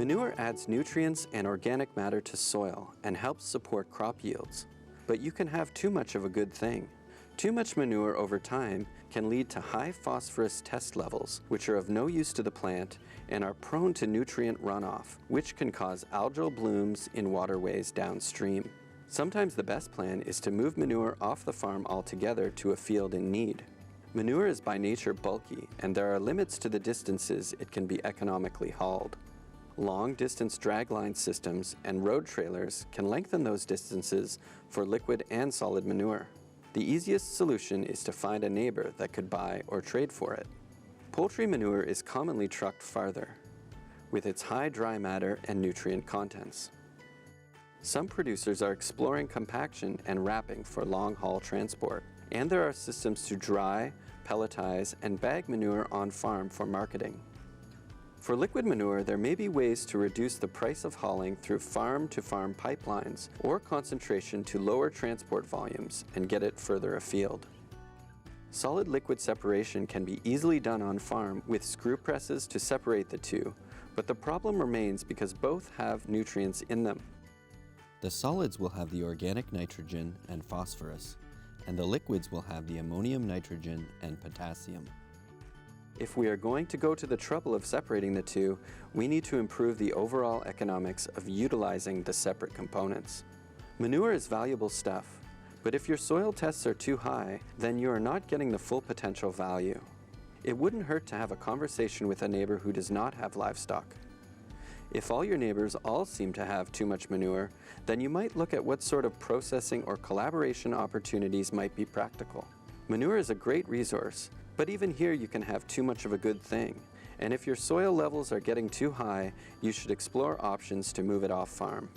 Manure adds nutrients and organic matter to soil and helps support crop yields. But you can have too much of a good thing. Too much manure over time can lead to high phosphorus test levels, which are of no use to the plant and are prone to nutrient runoff, which can cause algal blooms in waterways downstream. Sometimes the best plan is to move manure off the farm altogether to a field in need. Manure is by nature bulky, and there are limits to the distances it can be economically hauled. Long-distance dragline systems and road trailers can lengthen those distances for liquid and solid manure. The easiest solution is to find a neighbor that could buy or trade for it. Poultry manure is commonly trucked farther, with its high dry matter and nutrient contents. Some producers are exploring compaction and wrapping for long-haul transport, and there are systems to dry, pelletize, and bag manure on farm for marketing. For liquid manure, there may be ways to reduce the price of hauling through farm-to-farm pipelines or concentration to lower transport volumes and get it further afield. Solid liquid separation can be easily done on farm with screw presses to separate the two, but the problem remains because both have nutrients in them. The solids will have the organic nitrogen and phosphorus, and the liquids will have the ammonium nitrogen and potassium. If we are going to go to the trouble of separating the two, we need to improve the overall economics of utilizing the separate components. Manure is valuable stuff, but if your soil tests are too high, then you are not getting the full potential value. It wouldn't hurt to have a conversation with a neighbor who does not have livestock. If all your neighbors all seem to have too much manure, then you might look at what sort of processing or collaboration opportunities might be practical. Manure is a great resource, but even here you can have too much of a good thing. And if your soil levels are getting too high, you should explore options to move it off farm.